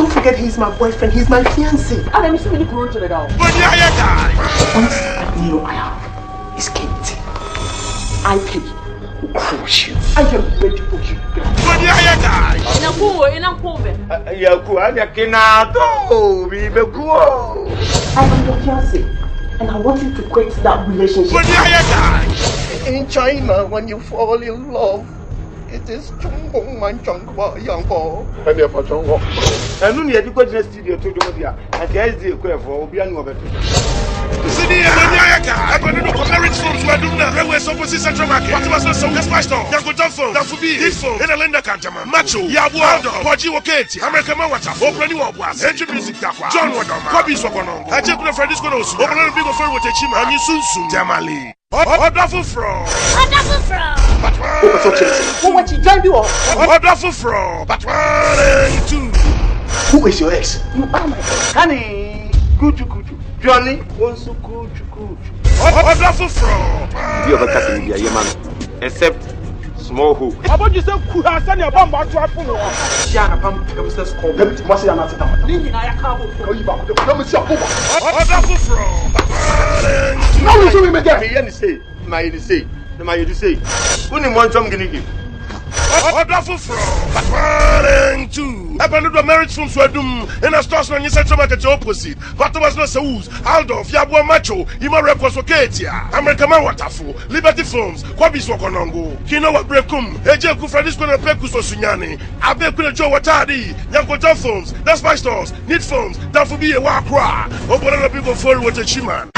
Don't forget he's my boyfriend, he's my fiancé. And I'm still really going to the down. But once I know I have is Katie. I pay will crush you. I am ready for you. But in a pool. I am your fiancé, and I want you to quit that relationship. But in China, when you fall in love, it is Chongbong Man Chongba Yangbo. And you're for Chongbo. And only you go to the studio to do it. And there is the equation for Obiano. I'm going to do marriage films where do not railways opposite Central Market. What was the song? That's my stone. Yanko Duffo, Dafubi, Disfo, and a Linda Cantama, Macho, Yabu Aldo, Poji Wakati, American Mawata, Open New Obwas, Entry Music Takwa, John Wadama, Kobe Sokono, I take the Francisco, Open a big affair with a Chima, and you soon, Jamali. Duffo from. What you trying to do? Duffo from. But 1 and 2. Who is your ex? You are my ex. Honey, Kuchu. Johnny, also Kuchu. Duffo from. You have a cat in India, man. Except small hook. How about you say, could I send your bomb back to our phone? Shana Pam, it was the school. Let me see another. Leaving I can't go. You back. Let me see a bomb. Duffo from. Now you show me again. Me say, my say. Only one time gonna Duffo from. 1 and 2. I believe the marriage films were doomed in a store on your central market opposite. But there was no Saus, Aldo, Fiabua Macho, Ima Records for Katia, American Mawatafu, Liberty Films, Kwabis Wakonongo, Kino Brekum, Ejeku Francisco and Pecus Sunyani, Abekuna Joe Watadi, Yanko John Films, That's My Stores, Need Films, Dafubi a Wakra, open up people for what a chiman.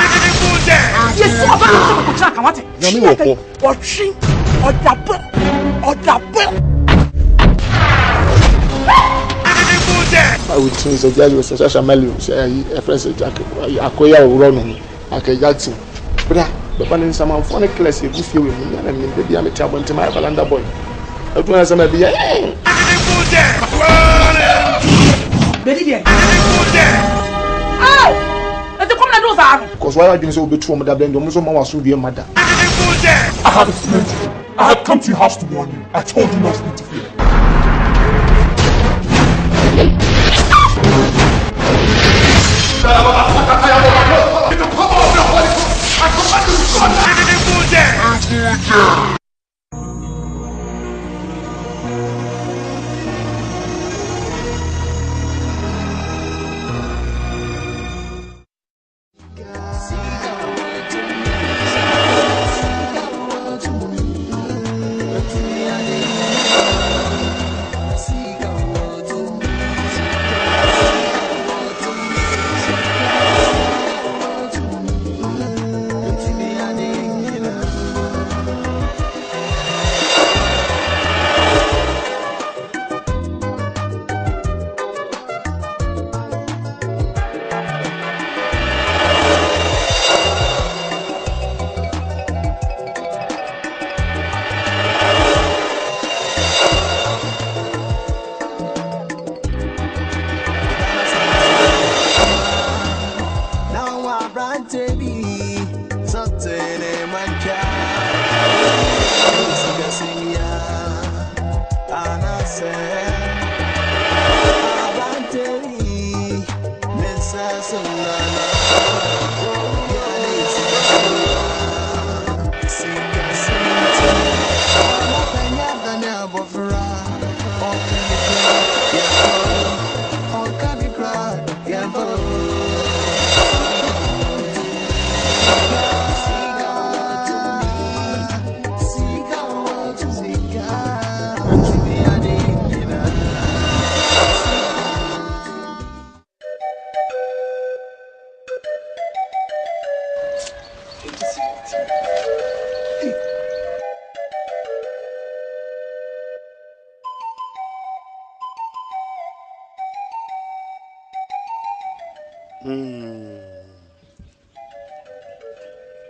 yes, I would change the judge was such a melody, say, a friend said, Akoya Ronon, Akayati. But the one in some phonic class, if you feel with me, and maybe I'm a child to my Valanda boy. I don't know, some be because why I didn't so be true, Madame, the Muslim was to be a mother. I had a friend. I had come to your house to warn you. I told you not to interfere.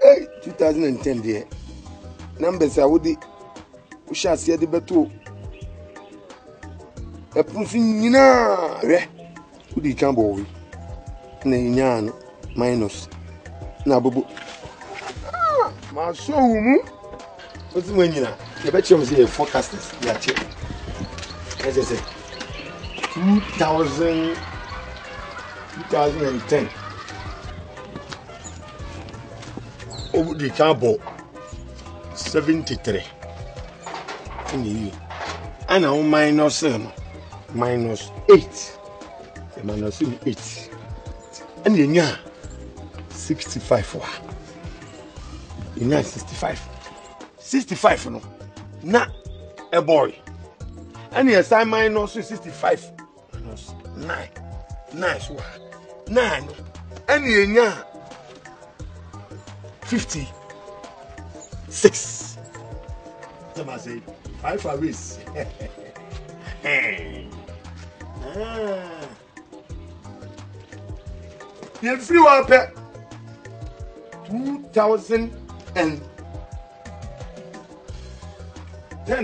Hey, 2010 there. Numbers are woody. We shall see the battle. A puffina, who did Cambo? Nayan minus Nabu. My soul, what's when you know? The bet you was here forecasters. That's it. As I said, 2010. Over the cabo 73. And now minus 8. Minus 8. And you 65. You 65. 65 no. Na a boy. And yes, I minus 65. Minus 9. Nice one. 9. And you 56. Somebody say 5 hours. You free one pet 2010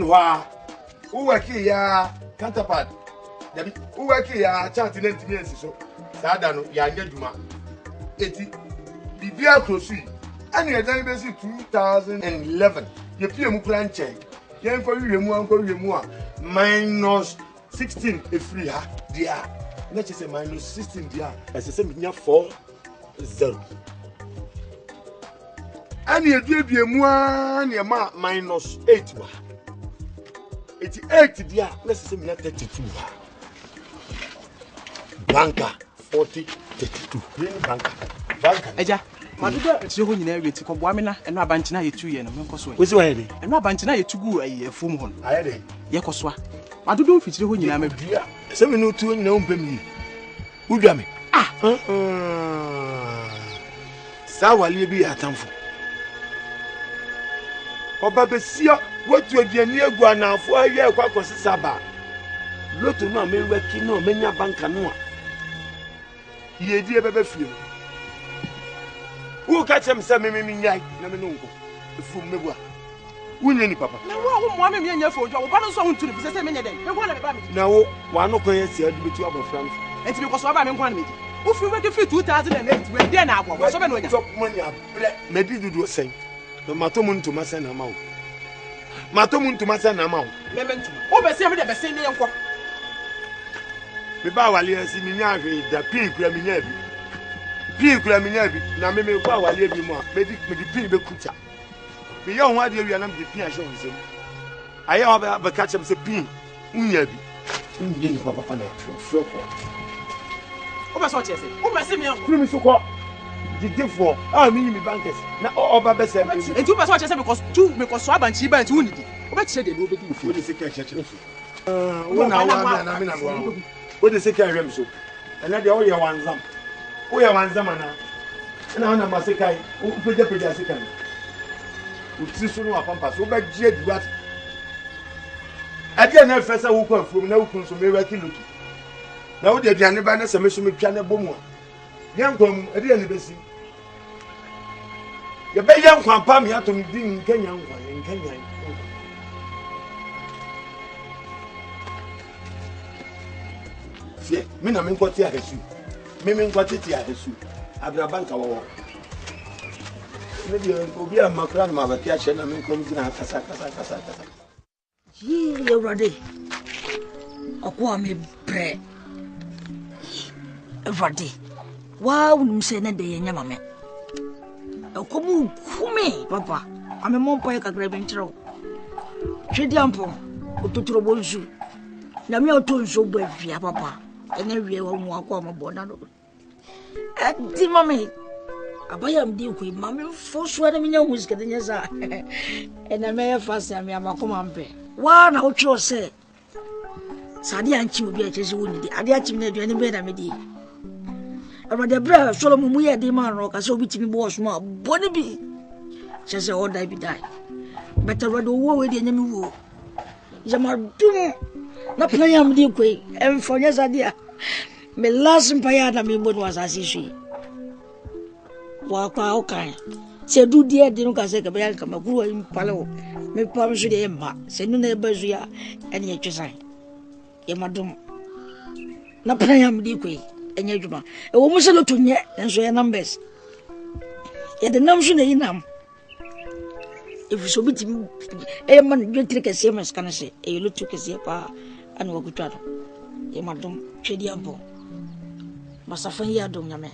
wa who work here counterpart who work here chat in NTS so sada no ya nya dwuma eti bibia krosu and you dan be 2011 ye pie mu kura nchen ye nko wiemu a minus 16 e free ha dia let's say minus 16 dia as say me nya 40 and you do mu a na ma minus 8 wa 88 dia let's say me nya 32 ha banker 40 32 green banker Eja madudo etire ho nyina weti ko boamena eno abanchina yetu ye no menkoso we wesi wa ye eno abanchina yetugu efum ho aye de ye kosoa madudo mfitire ho nyina madua se me no tu nyina umpem ni udwa me sa wale bi atamfo oba besia wotu aduani egu anafo aye kwakosi saba loto no amewaki no menya banka no a ye die bebe fie who catch him some me nyai na me nunko efum mebua wunye ni papa na wo mo me nya fo jo wo ba no so huntu ni se me nya den me kwa na me ba me na wo wa no kwan esi adu betu abofran enti me koso ba me kwa na me wo fi we ke fi 2008 we dey na agwo so be no nya top money abre medi dudu sen no matomu ntuma sen na mawo matomu ntuma sen na mawo me ntuma wo be se me de be se ne yenko me ba wale esi mi nya hwe da pin kura mi nya bi pin kura mi nya bi na me kwa wale bi mu a medi pin be kuta me ye ho ade wi na me pin a hwe nsem aye ho ba catch am se pin unya bi ndi ni papa na fro o ba so che se o ba se mi kuru mi so ko didefo mi mi bankers na oba be se enti o ba so che se because me koso abanchi ba enti unidi o ba che de no be di wo de se ka che wo na wa na me na wo wo de se ka hwem so na de wo ye wanzam wo ye wanzam na na ma se kai wo peja se kai wo ti so no apampa so ba gie duat ade na fesa wo kwa fuom na wo kun so me wa kilotu na wo de aduane ba na se me so me twa na bomu a yankwam ade ne besi ye be yankwam pa me atom din nkanya nkanya fie me na me nkwoti ahesu me nkwoti ti ahesu abra banka wo me bi obi a makra na mabati a che na me nkom gina kasa ye rade akwa me bre rade wa unum se na de yenya mame akomu kume papa ame mompo e kakra bentro twedi ampo ototoro bonzu na me otonso bo afia papa ene wie wa mu akwa mabona no adi mame abaya mdi ku mame foso na menya music de nyeza ena me fast ame amakoma mpe wa na otwo se sadi anchi obi a chese woni di ade achi na aduane be na me di abade bra Solomon mu ye de man ro ka so obi timi bo so ma boni bi chese o dai bi dai better wado wo we de nyame wo jama dum na plan am di ku enfo nyeza dia me last mpaya na me bonu asasi shi wa kwa okan se du dia de no ka se ka be yan ka maguru wa impalo me pam so de ma se nu na bazu ya ene ye twisan ye madum na plan am di ku enye djuma e wo muso to nye enso ye numbers ye de nam so na yinam if so bitim e man dwetire kese mas kana se e lo tu kese pa an wo gutwa Madam, Chediampo. Masafanya dom nyame.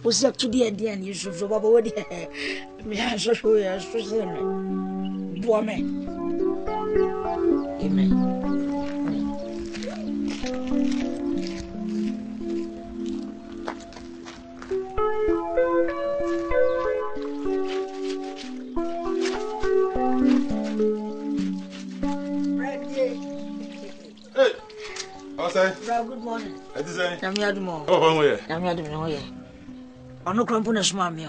Osi atudi ade an Yusuf baba wodi. Me ansho ya so se me. Bo me. Amen. Good morning. What is it? I'm Yadmo. Oh, where? I'm Yadmo. I'm not crumping a smammy.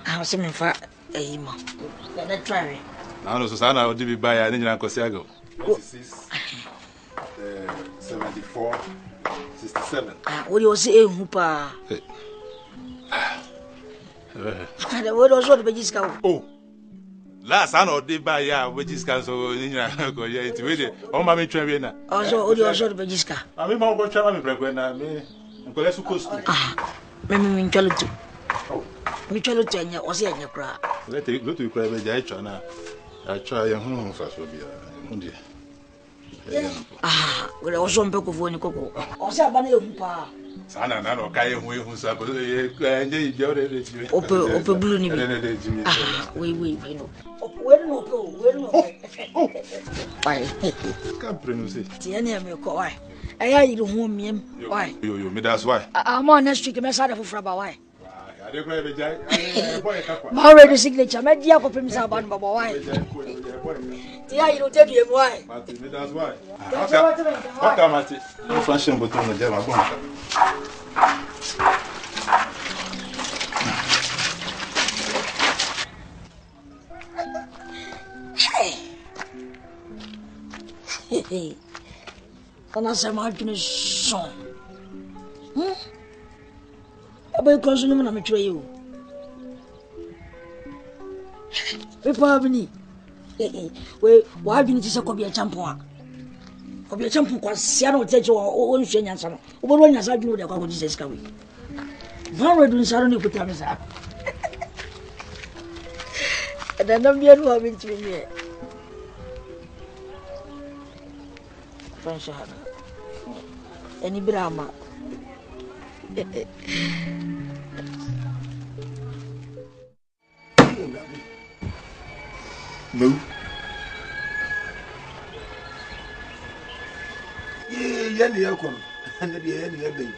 I'll send me for a him. Let that try. I know Susana would be by an Indian Cosiago. 96, 74, 67. What do you say, Hooper? The word also the Begisco. Oh. Last I know did buy ya, which is cancelled in your oh, Mammy Trevina. Also, the Begisca. I mean, more traveling when I mean, ah, Mammy Minchalito. Minchalito and your Osia, your cry. Let it go to private. I try your home first will be ah, we're also on Boko for Nico. Also, Bunny Hooper. Sana no kai who sabo and you open blue. Ah, we know. Where no go? Why? Can't pronounce it. Tiania me ko why? Aya you home me why? You me that's why. I'm on next week me sada for fraba why? I dey cry be jai. Ma already signature me dia ko pem sa ban baba why? Tia you tell you why? But me that's why. What am I? No fashion button no jama bon. Hey, kana sama kini son. Abai konsu no na me twa you. We pabni. We wa bi ni ti se ko bi champion a. Ko bi champion kwa sia no teje o nhwe nyansa no. O bo nyansa dwunu de kwa ko Jesus ka we. Ba we dun saro ni kuta me sa. Da na mi anu abi ntimi me. Fanshahara. Any Brahma. No. Yeah, yakon. And the baby.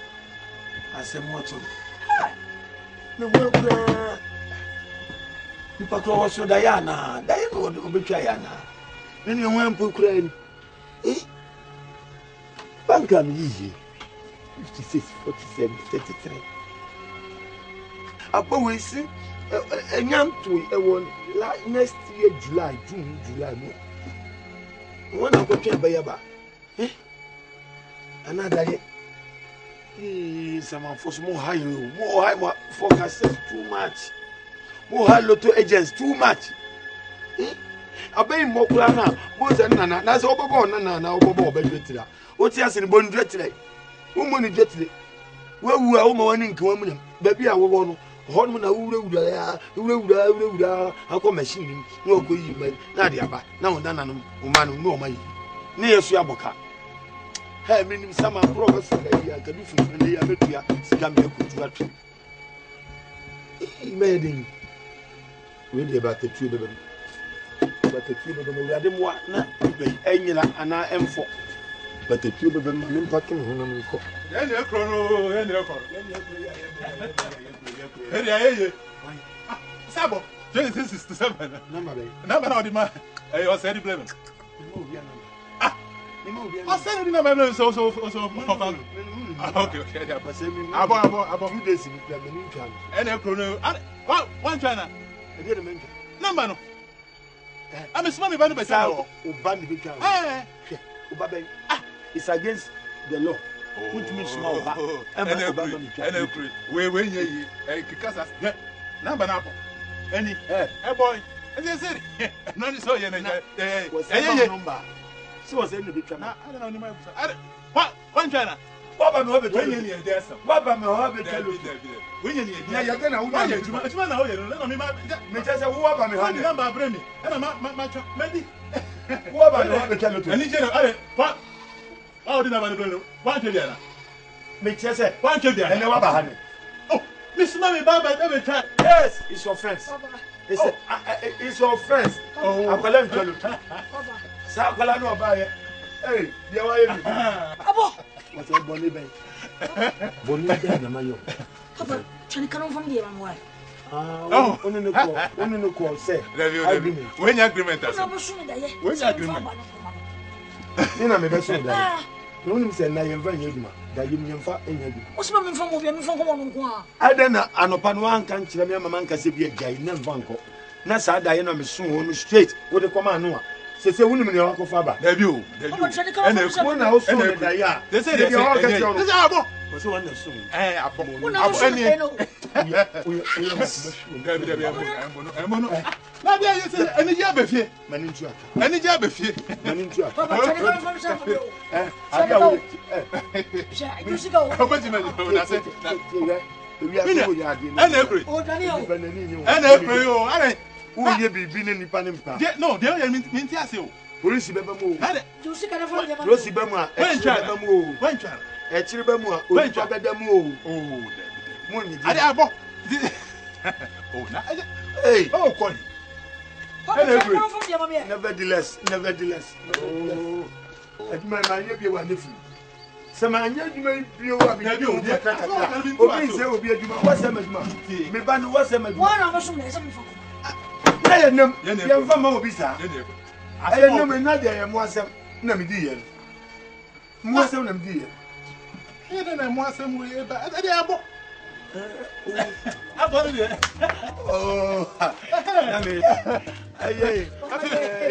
I said, what's up? No, well, you patrol Diana. Diana would be Diana. Then you went to Ukraine. Eh? Bankam easy. 56, 47, 33. Upon we see a young to next year, July, June, July. One of the Bayaba. Eh? Another year. Someone for more high forecasters too much. More high lotto agents too much. Eh? Obey more plana, boys and Nana, that's over Nana, over Bedra. What's yes in Bon Dretley? Woman Jetley. Where we are almost in Common, baby, I will Hormon, I come machine, no good, Nadia, now Nana, woman, no money. Near Swaboka. Hey, meaning some progress, I can do from the Ametia, Scambia could made him really about the two of them. But the two of them are them what not Angela and I am for. But the two of them are impacting when I'm called. Sabo, 2667. Number of the man. I was very blame. I said, you know, so okay. About 2 days in the and chrono. One China. Number no. I'm a small band by Sao, or Bandy Bicam. It's against the law. Which means small. And when you because number apple. Any boy. And they said, none so number. So was in the big I don't know. What? One China. What am I when you need there? What am I when you need? Yeah, you're going to too much. Let me make us a whoop on me. Number bring me. And I'm maybe. What about the tell you? And what? Oh, didn't have any. One Kadiana. Me chese. One Kadiana. And what about honey? Oh, Miss Mammy Baba every time. Yes, it's your friends. It's your friends. Oh, I'm going to tell you. Sakwala no buy it. Hey, there why you? Abo. What's your bonny bay? Bonny bay na mayo. Papa, chani kanon from the man. Oh, only no call say. Agreement. When your agreement is. When your agreement. Nina me beso da. No nim say na yemfa nyaduma. Da yemfa enyadu. Osma me from obi me from ko no ko a. Ada na anopa no anka nkyere me mama nka se bi agai na mfa nko. Na saa da ye na me so ho straight. Wo de koma anu a. Se wunim ne wakofa ba. Da bi o. Mo na o so ne da ya. They say they say abo. So one na so. Abo. Abo eni. Embono. Na dia you say eni ja be fie. Mani ntu aka. Eni ja be fie. Mani ntu aka. Papa, chani kanon from Samuel. Ada wo. You see go. Obeti me na say. Ana ekure. O Daniel. Ana ekure o. Are. Wo ye bibi ne nipa ne mpa. No, they are minti ase o. Police beba mu. You see kanon from the man. Police beba mu a. Beba mu o. When try. E chiri beba mu a. O nipa beda mu o. Oh, mo ni. Ade abo. Oh, na. Hey. Oh, coin. Nevertheless. Oh. Aduma ma nye bi wa nefu. Se ma nye aduma bi o wa bi bi o kaka. Obi se obi aduma. Wa se ma aduma. Me ba no wa se ma aduma. Wa na so me se me fa. Na ye nem. Ye mfa ma obi sa. Aye nem na de ye mo asem na me di ye. Mo asem na me di ye. Ye de na mo asem we ba. Ade abo. Abo de. Oh. Na me. Aye.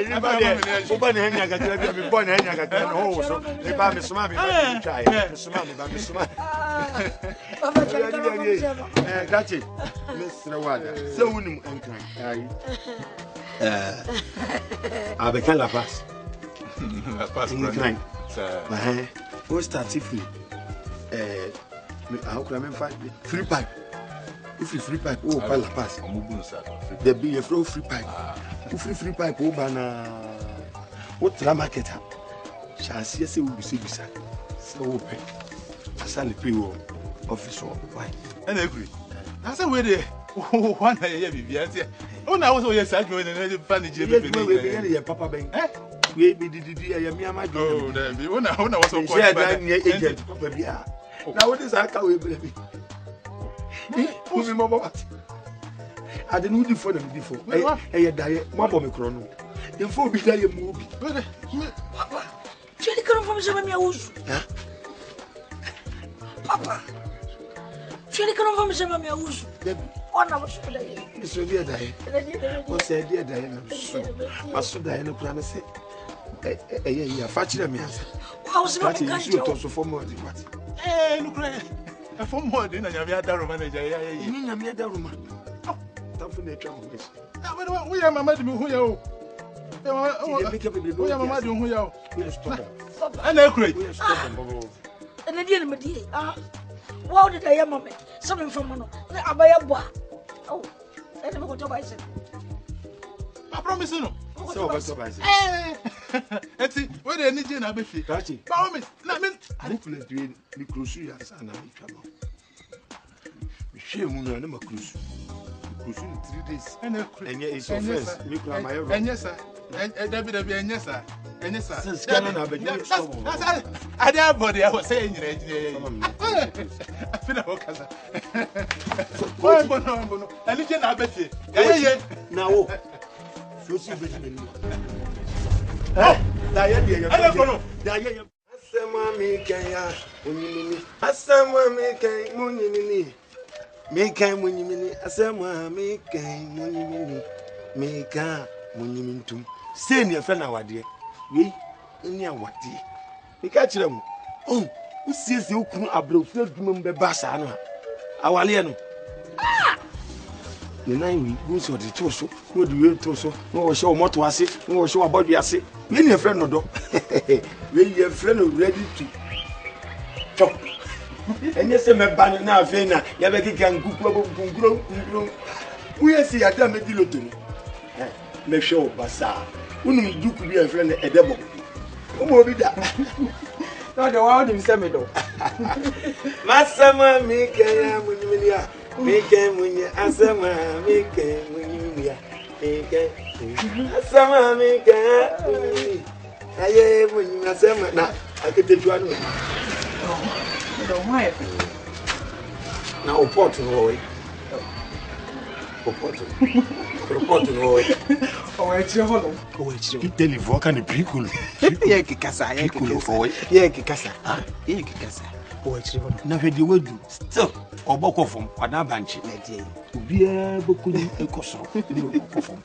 Ni ba de. O ba ne nya ga tira bi bo ne nya ga tira no ho so. Ni ba me suma me ba try. Me suma. Papa chani kanon from Gachi. Mr. Wada. Se wunim enkan. Aye. Avec la passe. La passe. Ça. Au start free. How could I même faire free pipe? If free pipe, oh pas la passe. On m'a ça. The be a free pipe. Free pipe oh bana. What la market? Chassis c'est où c'est ça. C'est open. Ça le prix office why? And agree. I said we there. One year be oh na was yes I go in and funny je papa ben. We be di me am do. Oh there be one was so quite agent papa bia. Now what is aka we baby? Me mo what? I didn't know for them before. Eh die mo bo me kro no. Dem fo bi die mo bi. Papa. Chani kanon from Samuel usu. Papa. Chani kanon from Samuel usu. Ona mo so die. So die die. O se die die na so. Maso die no plan se. Ya fa chire me asa. Wow, so what can you to so for more di what? Look right. For more than I have that manager. You nya me da roma. Tafu na twa mo wes. Ah, we are mama di hu ya o. We are mama di hu ya o. And I create. And the deal me di. Wow did I mama? Something from no. Na abaya boa. Oh. And me go to buy it. I promise you no. So what to buy it? Eti, where the energy na be fi. Kachi. Ba me, na me. Ani kule due ni cruise ya sana itwa no. Me hwe mu na ma cruise. Cruise in 3 days. Enye is offense. Me kula my ever. Enye sa. David enye sa. Enye sa. Since Ghana na be do stop. I dey body I was saying I feel like kaza. Boy bono. Energy na be fi. Ye. Na wo. So si be ni. Da ye de ye. Da ye. Asema mi kenya onyimini. Asema mi kenya onyimini. Mi kenya onyimini. Asema mi kenya onyimini. Mi ka onyiminintum. Say ni efe na wade. We ni awade. Mi ka kire mu. Oh, usiesie okunu abrofu adwuma be ba sa no. Awale no. The nine week goes on the torso, no do you torso, no show motor ase, no show about the ase. When your friend no do, when your friend ready to chop. And yes, my banner now, Fena, Yabaki can grow. We see at them a deal to me. Make sure, Bassa. When you do be a friend at Debo. Who will be that? No, the one him say me do. Masama mike munimia. Mike munya asama mike munimia. Mike. Asama mike. Aye munya asama na akete juanu. No, why? Na oport no we. Oport. Oport no we. Oh, it's your holo. Oh, it's your. Kiteli voka ni pikulu. Ye kikasa, ye kikasa. Ye kikasa. Ye kikasa. Oh, it's your holo. Na hwede wadu. Still, oboko fom, kwada banchi. Na die. Ubia boku ni ekoso. Ni oboko fom.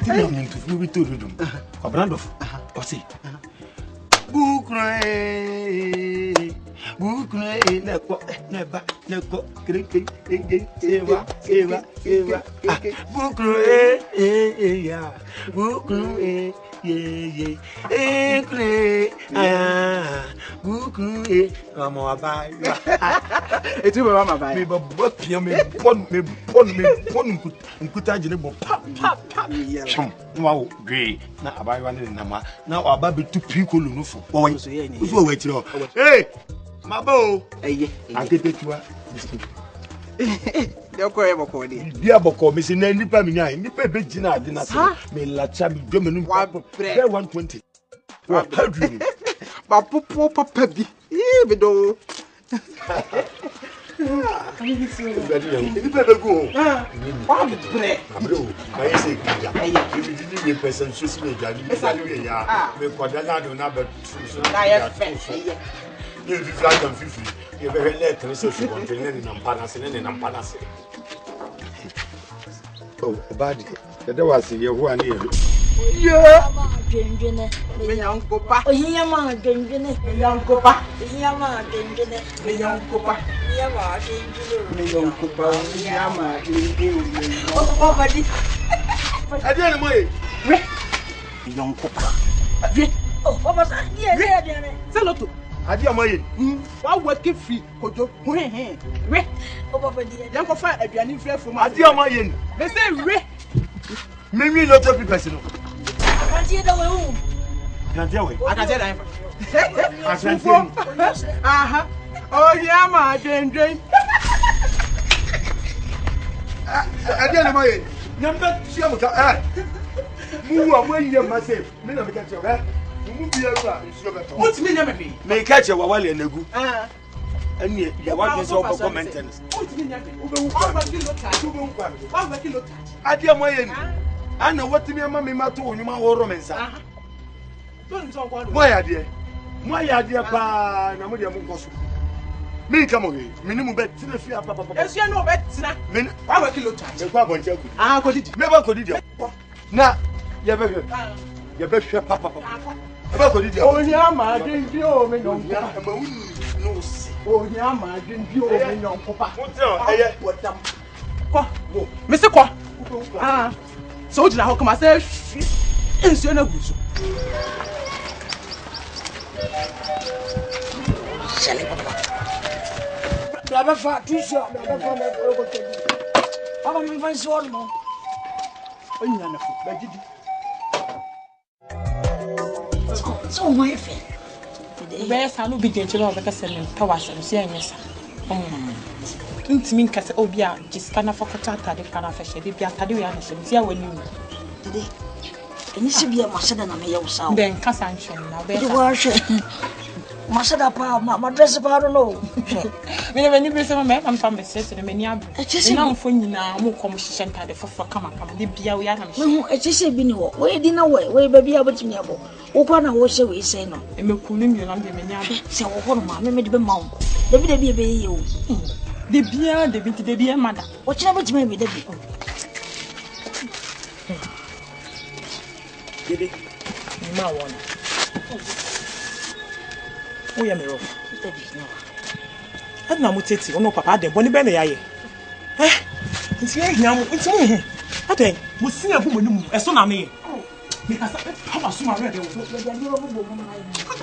Tini am ntufu bi to dudum. Kwabrandov. Osi. Bukre neko neba neko kreke ewa bukre ya bukre ye ekre bukre amo abai Etu be mama bai. me bo pia me pon nkuta jine bo pa chum wow gwe na abai wa ne nama na aba betu pikolu no fo wo So ye ni. wo wa tiro hey mabo Eye. aketetua De ko e boko de. bia boko me se na nipa me nyan nipa be gina ade na se me lacha me dwo me no Wa bre. 120 wa padru Ba popo papa bi. Be do. nipa be go Wa bre. abro ma yese kija we did the person so si me jani me ya me koda na do na be so Na ye fe. you be flag and fifi you be let me so so contain na mpana se oh bad the was ye who ani Ma dwendwene. Me nyankopa. Ohiya ma dwendwene. Me nyankopa. Ohiya ma dwendwene. Me nyankopa. Ohiya ma dwendwene. Me nyankopa. Yama de. Oh, body. ade ni moye Me nyankopa. We. Oh, Papa, yeah. Saloto. ade moye Wa work free kojo. We. Oh, Papa, dear. Yanko fa aduane free from ade moye ni Me say we. me wi lot of people no Can't you know? can't you I can say that. Asante. Aha. Oh, yama dwendwen. ade ni moye nyamba tia muta mu wa mo yie ma se me na me ka tia mu bia ru nsuo beto What me nyame be? me ka tia wa wale negu Ah. ani ya wa ke so ko maintenance What me nyame? What kilo charge? What kilo charge? ade moye ni ana watimi ama me mato onwuma woro me nsa Don't talk about mo ya de pa na mo de mo koso me nka mo we me ni mu bet na fi apa papa Yes, you know better. me What kilo charge? e kwa bonche ku Ah, go did. me ba ko didi na ye be hwe papa e ba ko didi Oh, yama dwendwen o me nyonko. ma wuni no si Oh, yama dwendwen o me nyonko pa. mo tell eye Kwa. Me se kwa. Ah. So did I how come I say ensuo na guso. Shall Baba fa t-shirt, baba fa na ko ko. Baba me fa so no. Onya na fo, ba gidi. So my friend. Be sa no bi genchelo obeka selen tawasem se anyesa. Ntimi nkase obi a jiska na fakota atade kana fahye bi atade we ana sem tia wani mu. Dede. Eni se bia masada na me ye usawo. Be nkasa nchon na be. Dede wa hwe. Masada pa ma dress pa no. Me ne bani bi se ma am fam be sese ne mani abu. Echese na mfo nyina mo kom hihye ntade fofo kama kama de bia we ana me. Me hu echese bi ni ho. We di na we ba bia botimi abo. Wo kwa na wo hye we sei no. Emeku ne mi na de mani abu. Se wo ho no ma me de be ma wo. De be ye o. De bia mada. Wo kina botimi be de bi. Dede. Ma wona. O ya me ro. De bi no. Adna mo tete ono papa de boni be na yaye. Nti ye hia mo nti mo hu. Aten mo sin abu mo ni mu eso na me. Me kasa ha ba so ma re de wo.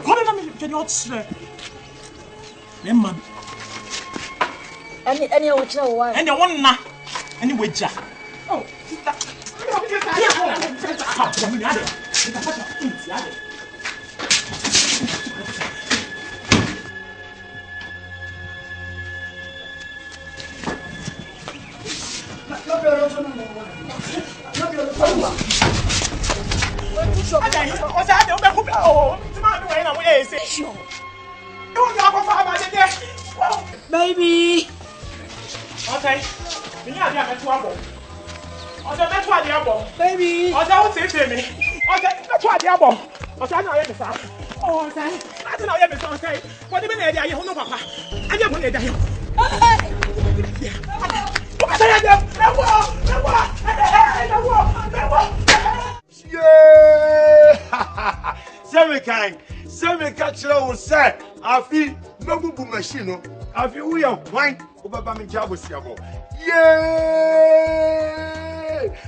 Ko na me je yo tsre. Me man. Ani wo kina wo wa. Ene wonna. Ani wagya. Oh, sister. so. What's that? Oh, it's not the way I'm going to say. Sure. Don't you have a father there? Baby. Okay. Me and you are trouble. Ọ̀sẹ̀ mẹ́tọ́ àdé àbọ̀. Baby. Ọ̀sẹ̀ ó ti ṣe mi. Ọ̀sẹ̀ mẹ́tọ́ àdé àbọ̀. Ọ̀sẹ̀ náà yẹ mi sá. Ọ̀sẹ̀ láti náà yẹ mi sá ọ̀sẹ̀. Wọ́n ti bí náà yẹ di ayé hún pàpà. Ayé kò lè dá yẹ. Ọ̀sẹ̀ yẹ dẹ̀ ẹ̀wọ̀ ẹ̀wọ̀ ẹ̀wọ̀. Sẹ́mi ká kyerẹ́ wò sẹ́ àfi mẹ́gbùgbù machine àfi wúyẹ̀ wáìn ó bá bá mi jẹ́ àbòsí àbọ̀. Yeah!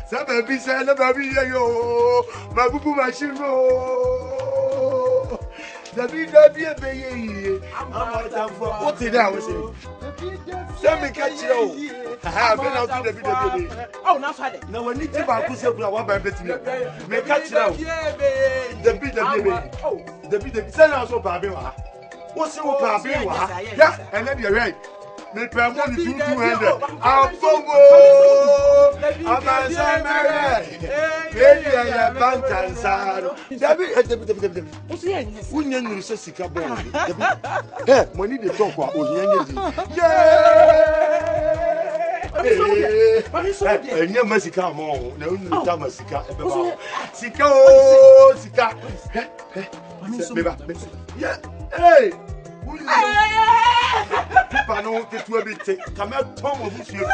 Sa baby say na baby yo. Ma bubu machine no. Dabi be ye. I'm out for what it now say. Say me catch you. Ha be now to Dabi. Oh, na father. Na we need to ba ku say kula wa ba bet me. Me catch you. Dabi. Oh, Dabi. Say na so ba be wa. What say wo ba be wa? Yeah, and then you right. Me pay money 200. I'm baby, I am Bantansano. Dabi. Who knew Sika boy? Hey, money they talk about Oyenzi. Yeah! And you must come on. No, Tamasika. Sika. Yeah. Hey! People know what to do. Come out, Tom, of you.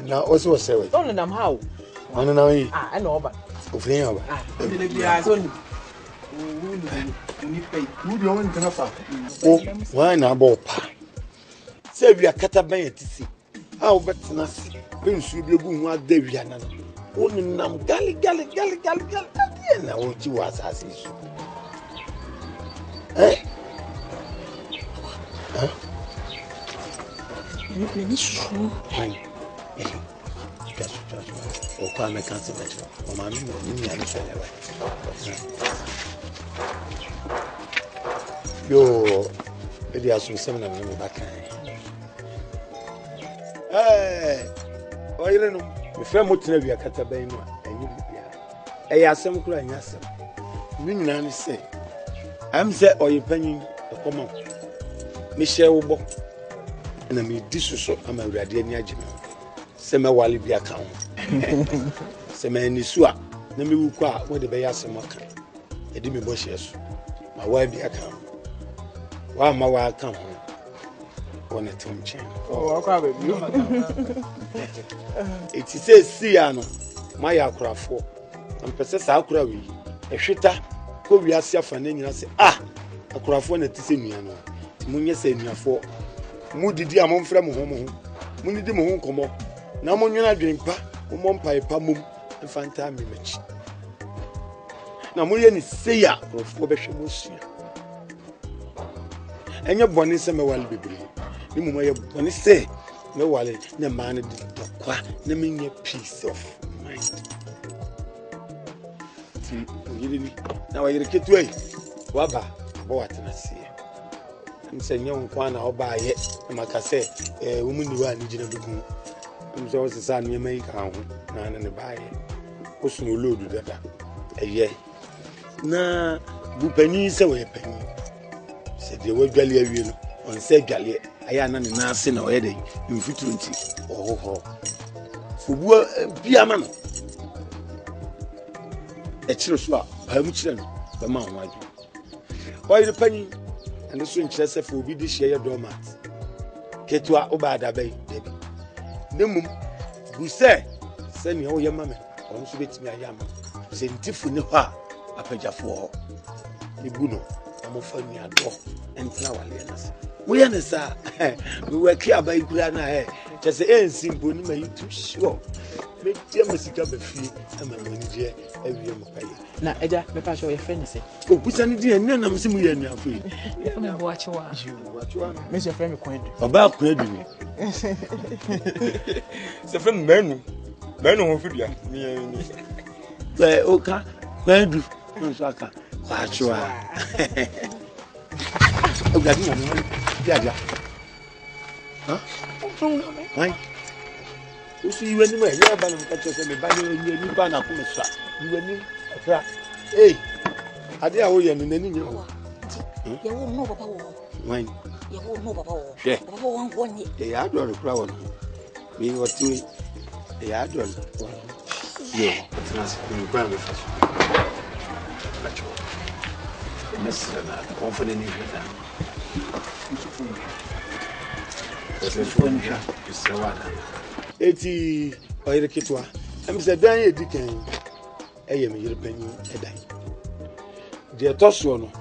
Now also say it. Don't know how. I don't know. I know about. Ofin aba. Who do you want to have? Oh, why na bo pa? Say we akata ban yetisi. How betina si. Be nsu bi egu hu adawia na no. Oni nam gali. Na won ti wa asase su. Ni su. Hai. Just. O kwa me kan se beto. O ma mi ni ya ni so lewa. Yo, edi asun sem na me back. Oyire no, me fe motena wi akata ban mu anyi bia. Asem kura anya asem. Ni nyina ni se. Am se oyipanyin ekoma. Me hye wo bo. Na me di so ama awurade ani agye me. Se me wale bia ka ho. Se me ni su a na me wuku a wo de be yasem aka. Edi me bo hye so. Ma wa bia ka ho. Wa ma wa ka ho. Wona tom chen. Oh, akwa baby. It says see ano. My akrafo. Am pese sa akra wi. Ehweta ko wi ase afa na nyina se akrafo na ti se nua no. Munye se nuafo. Mu didi amomfra mo ho. Mu didi mo ho nkomo. Na mo nwena dwenpa Mumpa pamum infanta me mechi. Na mo ye ni seya rofo be hwe mo sua. Enye boni se me wale bebre. Ni mo ye boni se me wale na man de dokwa na me nye peace of mind. Ti oyiri ni na wayire ketu ai waba bo watena sie. Msenye nkwa na oba ye maka se wo mu ni wa ni gina dugu. Mso se sa ni mai ka ho na ne ba ye. Osun olodu dada. Eye na bupani se we pani se de we dwale awie no on se dwale aya na ne na ase na oyede mfituru nti ohoho fobu bia ma no e kire so a ba mu kire no ba ma ho aju oyede pani ande so nkire se fobi de hye ye domat ketua obada bai debi nemum bu se ni o ye ma me on so betimi ayama se ntifu ne ho a apajafo ibuno amofani ado entra wale nasa we yanesa we work abai kura na chese ensimpo ni mai to sure me tie masika ba fie ama mani je awie mpai na eja me pa show your friend say o busa ni die na nam simu ye nua fie me bo achewa me your friend me kwan du baba kwan du ni se friend menu ho fidua ni oka kwan du Nsaka kwachwa ogadi na mo dia ha why usi iwe ni mo ya ba na mkacho se me ba ni ba na ko msa iwe ni akra ade a wo ye no nani nye ho ya wo no papa wo why ya wo no papa wo papa wo ngo ni ya do ro kra wo mi wo ti ya do yo trans ni ba me fa Mr. confident in that. Eti oyire kitwa. Em se dan ye dikan. Eye me yire panyi edan. De toso no.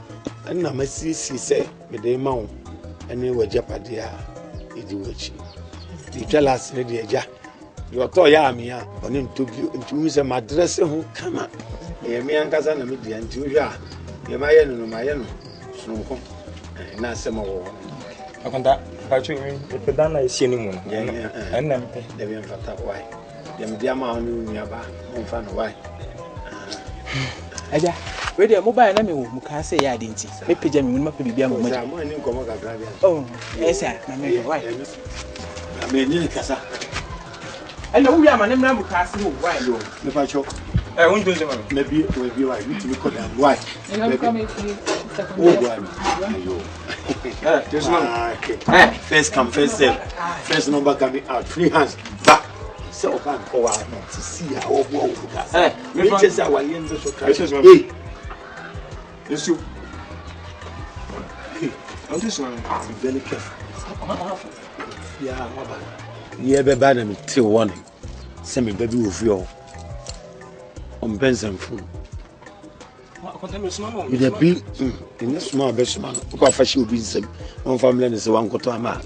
Na masisi se me de ma wo. Ene wajapade a edi wachi. Di jealous ne de eja. Yo to ya ami a oni ntobi ntumi se madresse ho kama. Ye me ankasa na me de anti wo a. Ye maye no maye no. Sunko. Na se mo wo. Akonda pacho e dana esi ni mu. Enna mpe. De bien fata why. Dem dia ma ho ni nuaba. Mo fa no why. Aja, we dey mobile na me wo mu ka se ya de nti. Me page me ma pe bibia mo ma. Mo ni nkomo kakra bia. Oh, yes sir. Na me why? Na me ni kasa. Ela wo ya ma na me mu ka se wo why yo. Me pacho. Won do zema. Na bi we bi why? You ko dan why? Ela come aqui. Oh, ayo. This man. First come, first serve. First number coming out. Free hands. Back. So can go out to see how we me just our yen so cry. Hey. Yes you. On this one. Be very careful. Yeah, baba. Yeah, be bad me till warning. Send me baby with you. On Benson food. You the big in the small best man. What fashion will be some one family is one quarter mile.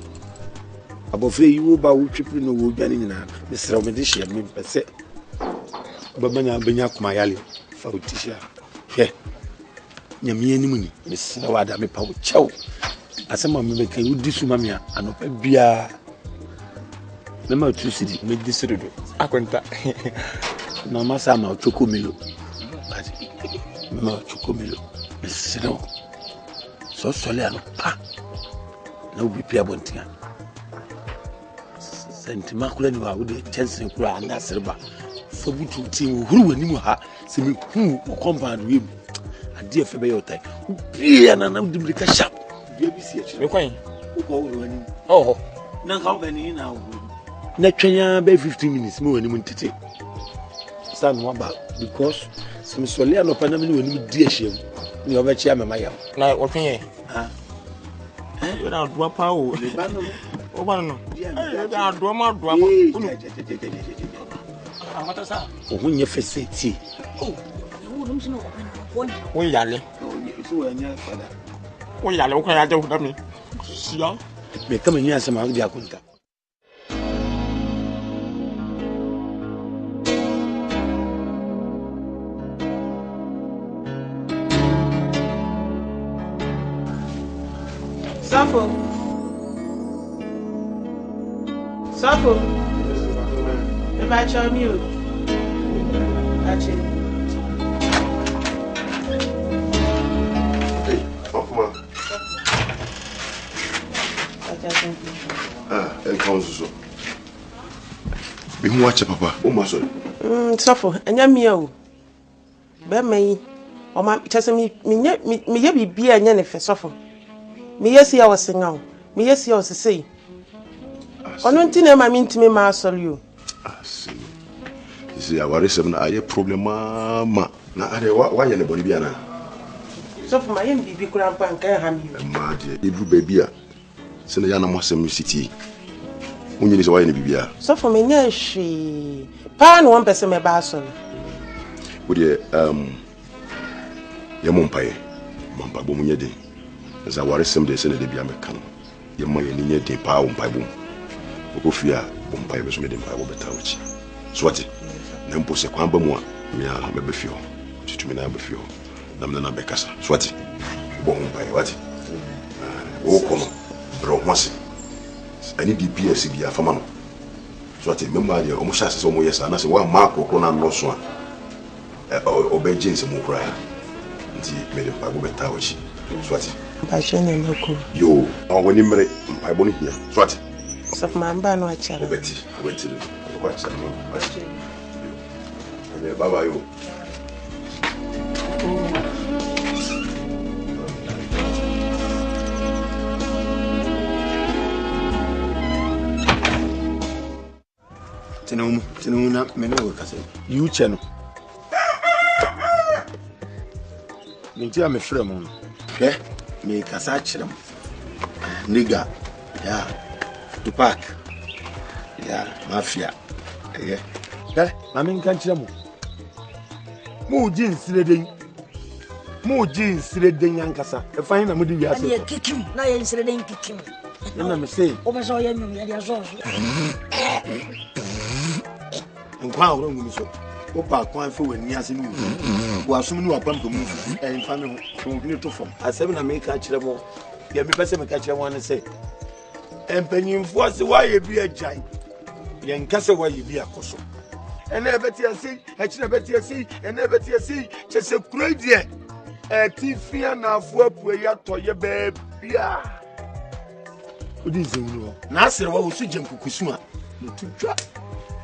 Above you about tripping no wood getting in Mr. Romedici, I mean, per se. But when I bring up my alley for Tisha. Yeah. Yammy money, Miss Wada, me power chow. As some of me can you disumamia and open beer. Remember to city, make this to do. I can't. No, Massama, Chocomilo. Mama chukomilo mesino so sole ano pa na obi pia bontia sentima kula ni wa wo de chance kula anda serba fo butu ti huru wani mu ha se me hu compound we ade efe be yotai bia na dimrika sharp bia bi si echi me kwan ko wo wani oh na ka ba ni na wo na twenya be 15 minutes me wani mu ntete san wa ba because some solely no panami ni di ehiem ni obechi amema yawo na wotwen ha you na do pa o le ba no o ba no da do ma do ma unu amata sa o hunye feseti oh wo no msino ko wo yale so wa nya fada wo yale wo kwa ya de wo da mi sia me kama nya sama di akunta Safo. Safo. If I show you. That's it. Hey, Papa. And council. Me watch Papa. Oh, my son. Safo, and you're me. Bemay. Or my chasing me be a yenny Safo. Me yes, I was singing. Me yes, I was to say. On one thing I mean to me, master you. I see. You see, I worry some I problem, Mama. Now, why anybody be an so for my baby grandpa and can have you. My dear, you baby. Send the animal some city. When you why any baby. So for me, she pan 1% my basson. Would you, your mumpire, Mampa Bomunyadi. As I worry some days, send the baby American. Your money in your day, power on Pibum. Okofia Bompire was made in Bible Betawich. Swati, Nempos a Quambamua, me a befio, to me now befio. Namna Becassa, Swati, Bompire, what? Oh, Romasi. I need DPS be a famano. Swati, remember the almost as almost and I say one mark or Conan no swan. Obey James and Mukra. And made a Bible Betawich. Swati. By Shannon Loco. You are when you marry Pibon here. Swati. So my man, no child. Betty, went to the watch. Bye bye. You. Tinuna, Meno, you channel. Mintia me fremon. Okay? Me Casachram. Nigga. Yeah. Tupac. Yeah, Mafia. Yeah. Okay? Mamin Kanchamo. Mo jeans reading. Mo jeans reading Yankasa. A fine Amudi Yas. Kick him. Now you're reading kick him. No, me say. Over so young, you're so. And quite wrong, so. Opa, quite for when Yasin was soon to pump to move and family from to form. I said, I make catch them all. Get me better catch one and say. And penny was why you be a giant. Young Castle, why you be a cosso. And never tear see, and never tear see, and never tear see, just a crazy. A Tiffy and a work where you toy your baby. What is it? Nasser was a jump Kusuma. To drop.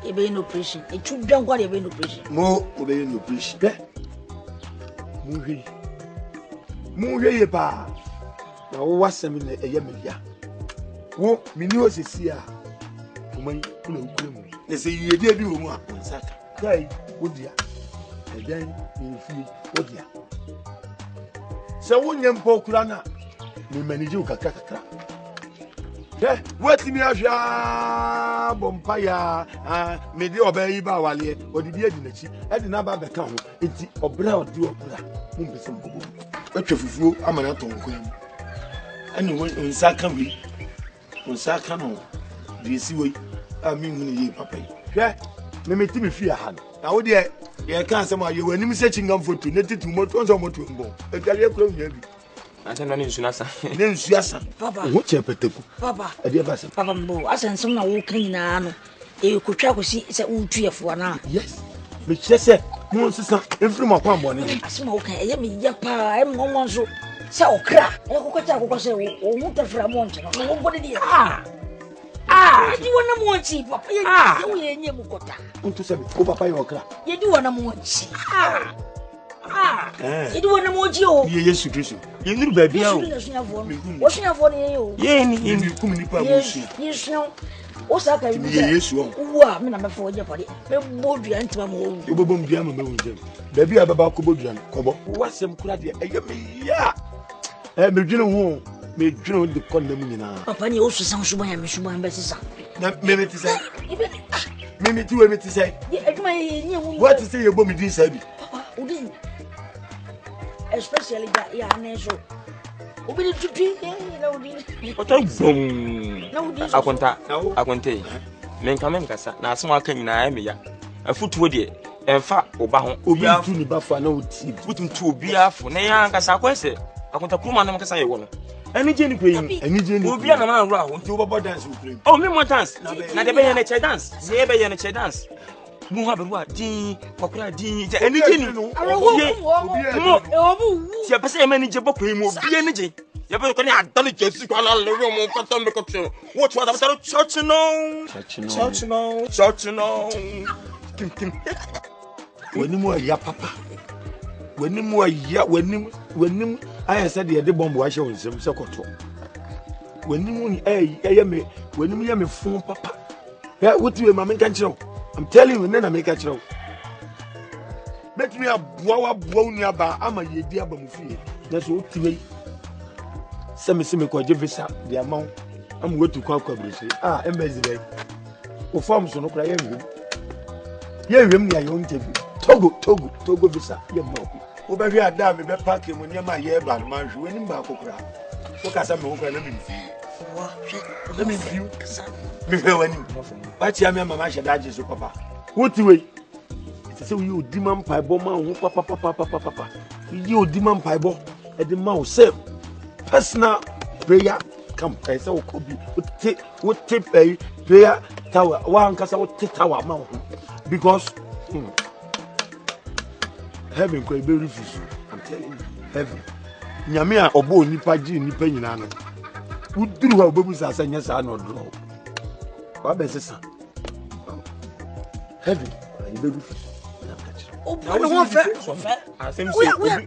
You be no prison. It should don't want you be no prison. More obey no prison. Movie. Movie, pa. Now, what's some in a yamia? Wo, Minus is here. Woman, they say you did do one. Cry, would ya? And then you feel, would ya? So, when you poke Rana, you manage you kakaka. What me have ya Bompire, made you obey Bawali, or the Diachi, I did not have the count. It's a brown do opera. What you flew, I'm an atom queen. And when Sakami, when Sakano, do you see what I mean when you papa? Yeah, let me tell me fear hand. Now, dear, you can't say you were searching them for 2 netted to motor or more to go. A career clone. I don't know Sunasa. Then Suasa, Papa, what's your pet? Papa, a dear person. Papa, I sent some walking now. You could try to see it's a wood tree for now. Yes, but she said, no, sister, and from my one. I smoke, I am Yapa, I'm no one so. So crack, I could say, oh, Mutter from Monte. Nobody. Ah, you want a more cheap, Papa. Ah, you ain't Yamukota. Want to say, go Papa, your crack. You do want a more cheap. You do want a more Joe. Yes, you do. You need baby. What's your phone? You come in yes, no. Osaka, yes, you are. I'm for your body. Baby, and to my you will be a man. Baby, I'm about Kobojan. Kobo, what's some cradia? Yeah. I'm beginning home. May join the condemning now. Papa, you also sound so much. Maybe to say, maybe to say, what to say about me this heavy? Especially that Yanesho. Obi to drink, What I contain. Men come in Cassa, now some can in a foot with it, and fat Oba, Obi, to Buffer, no tea, put him to be a for Nayan Cassa. I want a Kuman Cassa. Any Jenny Queen, any Jenny will be a man round until Bobo dance with him. Oh, me more dance. Now the bay and a chair dance. Say bay and a chair dance. Move up what? D, Pocra D, any Jenny. I say manager book him will be energy. You're going to have done it just to all the room of Cotton Becotio. What was I church no? Church no, church no. When you are ya papa. When you are ya, when I said the bomb was showing some socoto. When you when you are me phone papa. Yeah, what do you mamma can show? I'm telling you, then I make a show. Let me a boa bonia ba, I'm a ye dear Bamufi. That's what to me. Semi kwa visa, the amount I'm going to call Cabrissi. Ah, embassy. O forms no cry. Yeah, you me your own TV. Togo visa. Yeah, no. Over here, damn me packing when you're my year band man, winning back over. Look at some over let me view. But you remember my shadage, so papa. What way? It's a you demon pie bomb, papa. You demon pie bomb at the mouse, sir. Personal prayer come. I say we could be would take a prayer tower. One cause I would take tower mountain because heaven could be refused. I'm telling you, heaven. Nyamia obo nipa ji nipa nyina no. Uduru ha obebu sa sanya sa no draw. Wa be sesa. Heaven, you be refused. Now one fair. I think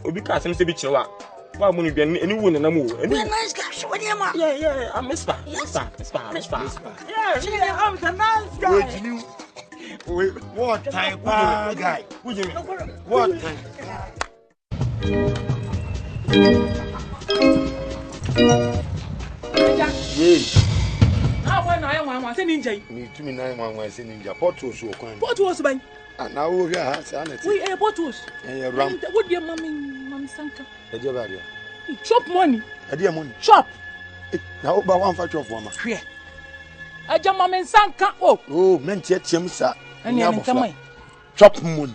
obi ka sem se bi chewa. Why money be anyone and I'm nice guy. Yeah, I'm Miss Spa. Yeah, I'm the nice guy. What type of guy? What type? Yes. How when I am saying ninja? Me to me 911 saying ninja. Portos so kwan. Portos ban. And now we are sanity. We are portos. And ram. What dear mommy Sanka? Shop money. A dear money. Shop. Now about one factor of woman. Yeah. A Jamaman Sanka. Oh, men yet him, sir. And you have chop money.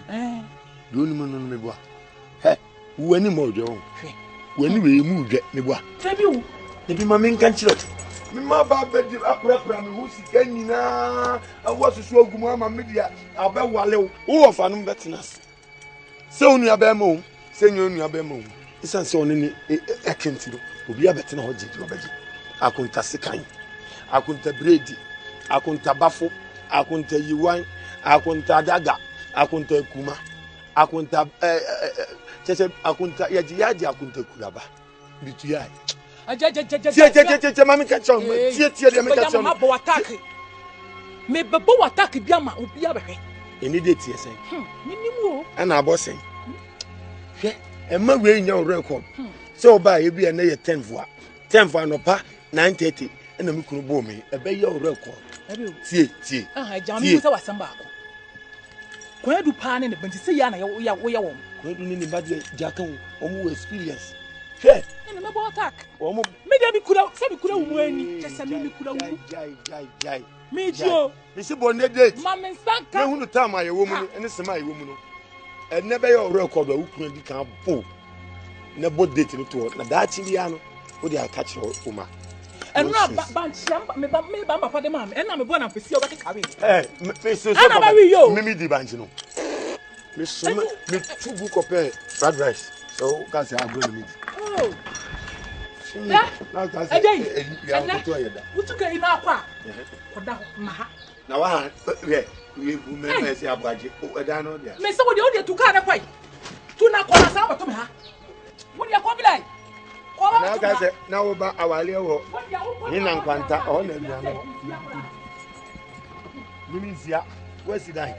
Do you know? Hey, when you more Joe. When we move, get me what? Tell you. Maybe my main country. My baba did up who's getting now. I was a slow Gumama media. I'll bet Wallow. Oh, of an bettiness. So near Bemo, Senor Bemo. It's an son in a canty. Will be a better hodge. I couldn't a second. I couldn't a Brady. I couldn't a Buffo. I couldn't tell you wine. I couldn't a dagger. I couldn't tell Kuma. I couldn't have I couldn't Yaji. I couldn't tell Kuraba. BTI. Mammy catch on. Attack. Me babo attack Biama will be a any day, say. And I was saying, and my way in your record. So by you be another 10 for no pa 9:30, and the Mukuru Bomi, a bay your record. See, I jammed was some back. Where do pan in the Bentisiana? We are where do you need bad Jack or experience? And a attack. Maybe could have said we could have won. Just a minute could have jai. Me, Joe. Mr. Bonnet date. Mamma Sanka, who tell my woman and it's my woman. And never your record who couldn't become poor. Never dating to her. Now that's Indiana. Would you catch your woman? And not Bansham, me for the man, and I'm a born up to see what I carry. Eh, Mrs. Mimi di Banjino. Miss me 2 book of fried rice. So, can't say I'm going to meet. Oh, yeah, we took a enough. Now, we may say a budget. Oh, I don't know. May somebody order to car a fight. To not call us out to me. What you call like? Now about our Leo in Anquanta or Mimizia, where's the night?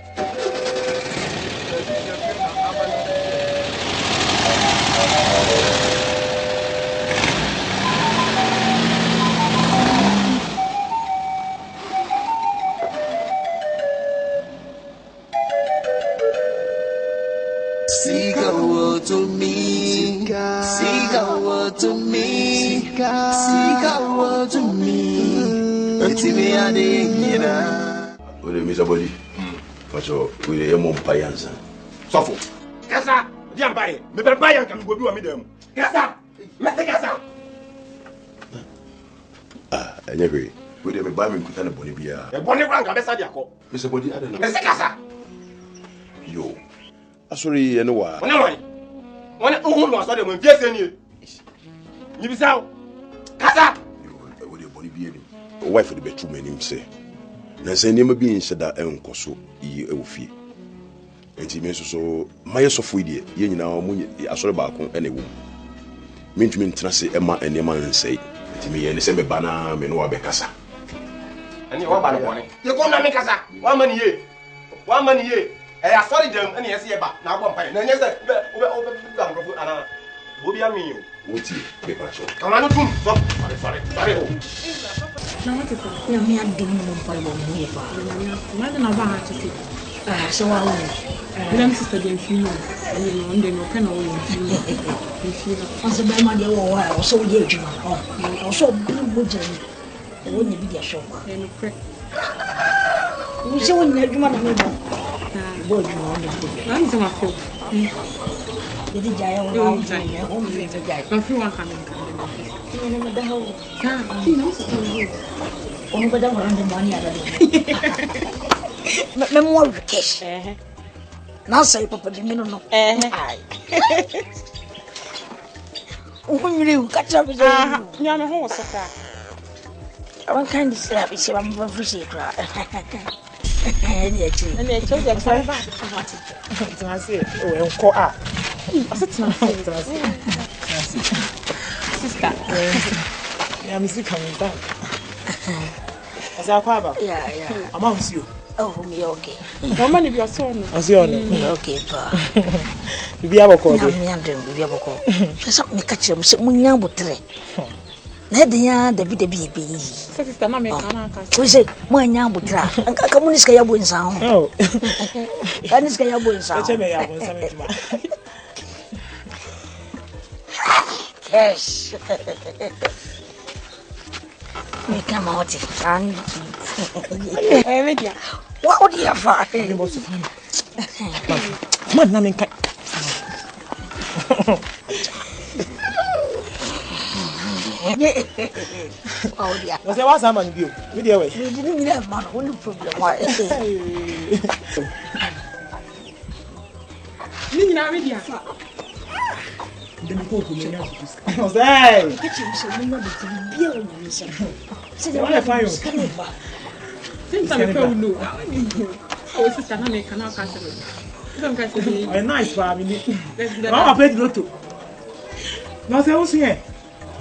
Sika wo to me, Sika wo to me, Sika wo to me. It's me and the With the Mr. Body, so we are more payansa. Suffer. Kasa, diam baye. Me be baye kan go bi wa me dem. Kasa. Me te kasa. Anyway, we dey buy me kuta na boni bia. E boni kwa nka besa dia ko. Mr. Body ada na. Ese kasa. Yo. Asori ene wa. Wona wan. Wona uhun no so de mo fiese ni. Ni bisa. Kasa. We dey boni bia ni. Wife dey betu manim say. Na say niam bi nhyeda enkoso yi ewofie. Enti me so maye sofo ide ye nyina mo asori baako ene wo. Mentumi ntena se ema enema nsei. Enti me ye ne se be bana me no wa be kasa. Ani wa ba no boni. Ye kom na me kasa. Wa mani ye. Wa mani ye. Eh asori dem ene yesi ye ba na agbo mpa. Na nye se obe microphone ana. Obi ami o. Woti be pa so. Kama no tum. Sorry. Oh. Na wate ko. Ya me ade mo mpa bo mo ye pa. Na na ba ha tete. So wa wo. Bilam sister dem fi no. Ani no ndem no kana wo fi. Fi no. Asa ba ma de wo wa. O so ye adwuma. O so bi mo jani. O nya bi dia shop. No pre. Wo se wo nya adwuma na me bo. Bo adwuma on de. Na nze ma fo. Ye di jaya wo na wo jaya. O mi fe jaya. Ba fi wan kamen kan. Ni na da ho. Fi no so to. O no ba da ho ande mani ada de. Me mo cash. Na say papa di mino no. Ai. O nyiri u kacha bi. Nya me ho so ka. Awan kan di slap isi ba mo fusi kra. Ni echi. Ni echi o je ka ba. Tena se o enko a. Asitena se. Sister. Ya misi coming back. Asa kwa ba? Yeah. Ama usio. Oh, me okay. Mama ni bi aso no. Aso no. Okay pa. Bibi aboko de. Na mi bibi aboko. Pesa me ka kire mo se munya botre. Na de ya da bi bi. Sister na me kana ka. Ko se mo anya botra. Anka ka mo ni ska ya bo nsa ho. Oh. Ka ni ska ya bo nsa. Eche me ya bo nsa me tuma. Yes. Me kama wote. Media. What would you have? Me bo so fam. Man na me kai. Oh dear. No say what's man bio. Me dey way. Me didn't need man, only problem why. Ni na media. Demi ko ko me na ko. No say. Kichi so me na be bia o ni so. Se Why I find you? Since I'm a no. Oh, sister na me kana ka se. Don't ka se. Oh, nice family. Mama play the lotto. No say who's here?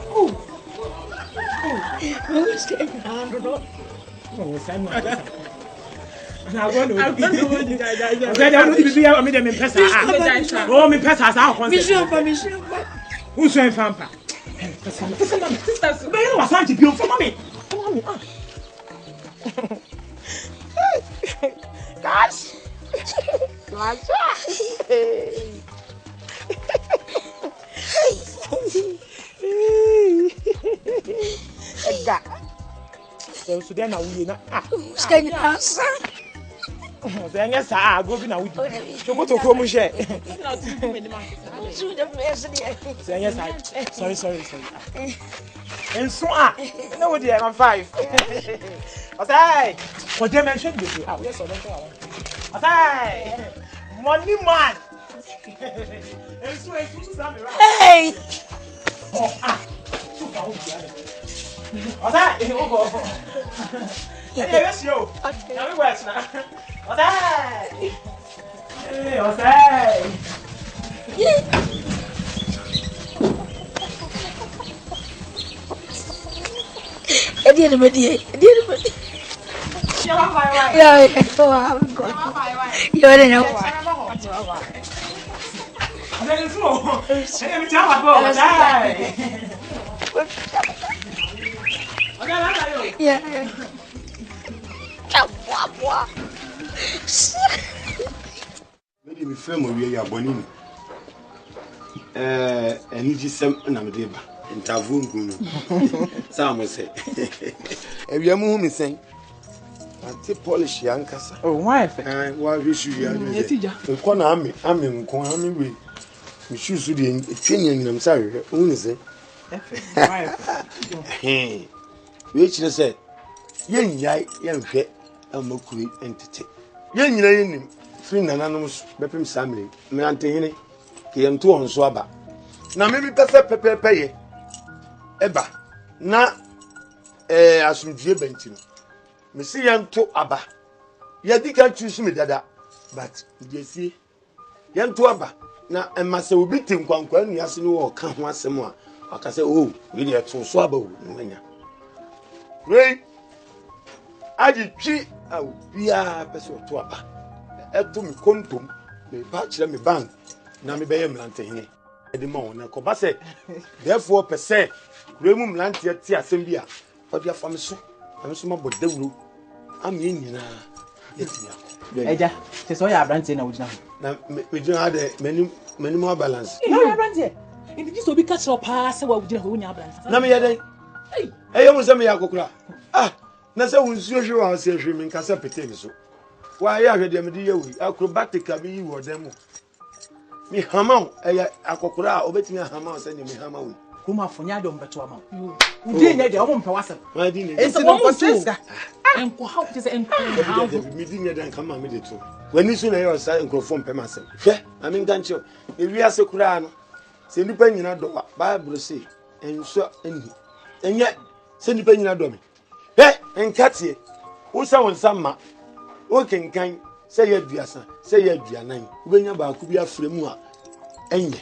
Oh, who's there? Oh, Simon. Na go no. I don't know what you guys are. Say don't be be am me pesa. Oh, me pesa sa kon. Me sure pa. Who's so fampa? Sisters. Be no wasanti bi o for mommy. Mommy. Gosh. Ega. So then na we na Skanya asa. So anya sa go bi na we. So go to krom share. So anya sa. Sorry. En so na we dey na 5. Osai. What they mention this? Yes, so don't tell. Osai. Money man. En so Sam. Hey. Oh super o dia. Osai, o go. Yes, yo. Now we watch now. Osai. Hey, Osai. Dia ni. Ya, ya ni nyawa. Ada semua. Ada macam apa? Osai. Ya. Chapwa. Maybe me frame we ya boni ni. Eni gisem na me deba. Interview ngunu. Sam say. Ewia mu hu me sen. Ati polish yankasa. Oh, why? Why we should ya me. Yetija. Nko na ami nko ami we. Me shoes so de twenya nyinam sa hwe. Hu ni se. Why? we chire say yen nyai yen hwe amakuri entete yen nyina yen free nananom so bepem samle me antehene ke yen to onso aba na me bi pese pepepe ye eba na asumdue benti no me si yen to aba ye di ka choose me dada but jesi yen to aba na emase obi tinkwankwa nu ase no wo ka ho asem a aka say oh we dey to so aba o nwanya we aji twi bia pese to aba eto mi kontom me ba kire me bank na me beye mlante hene edi ma wona ko ba say therefore pese remu mlante ti asem bia odi afam so am so ma bodawuro am ye nyina etia eja se so ya abrante na wujina na me jina ade mani mo balance ya abrante indi ji so bi ka kire pa se wa wujina ho nya abrante na me ye den eyo mo se me ya kokura na se wunsuo hwe wa se hwe me nka se pete mi so wa ya hwe de me di yewi acrobatic abi yi wo dem mi hama eya akokura a obetimi hama se ni mi hama we kuma fonya do mbeto ama udi nya de o mpe wasem ma di ni ese no poseska enko how to say enko how mi di nya dan kama me de to wani su na yo sa enkrofo mpe ma se hwe ami nganche e wi ase kura no se nipa nyina do bible say enso eni enye se nipa nyina do me enkatie wo sa won sama wo kenkan se ya duasa se ya duanan wo benya ba ku bi afremu a enye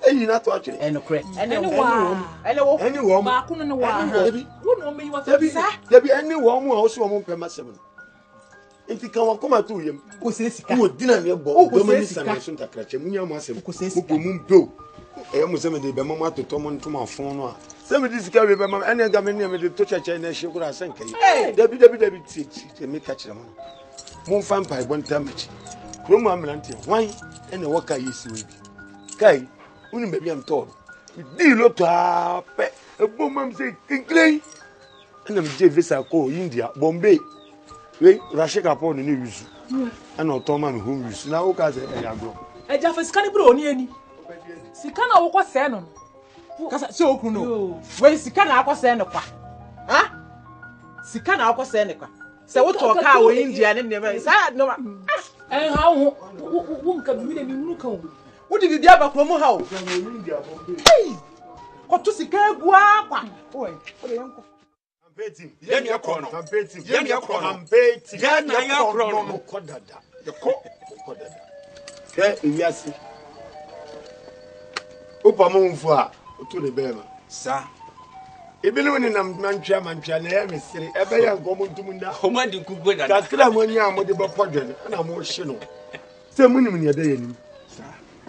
eyi na to atwere enokre eni wo ba ku no wa wo no me wa sa debi eni wo mu a wo so wo mpema sem no enti kan wa koma to yem wo se sika wo dina me bo do me nisa na so ntakrache munya mu asem wo mu mpo mo se me de be mama to to mo ntoma afon no a se me disika we be mama ene ga me ne me de to cheche na hye kura senkai debi ti me ka kire mo mo fan pai bonta machi kromu amlante hwan ene waka yesi we bi kai unu be bi am to di lo to ape ebo mam se kinklen ene me je visa ko India Bombay we rashika po ni yuzu ana to ma me home yuzu na wo ka se e agro eja fa sika ni bro oni eni sika na wo ko se no kasa se okru no we sika na akose ne kwa ha sika na akose ne kwa se wo to ka wo India ne ne sa no ha wo nka bi ne mi nu ka wo wo di bibia ba kromo ha o ko to sika egu akwa o de yanko campaign yen ye kro no campaign yen ye kro no ko dada ye ko dada ke iwiase opa mo mfu a to le be ma sa ebele ni nam mantwa na ya mesiri ebe ya ngomo ntumunda o ma di kugo dada kakra mo nya mo de bopodwe na mo hye no se munim ne da yanim sa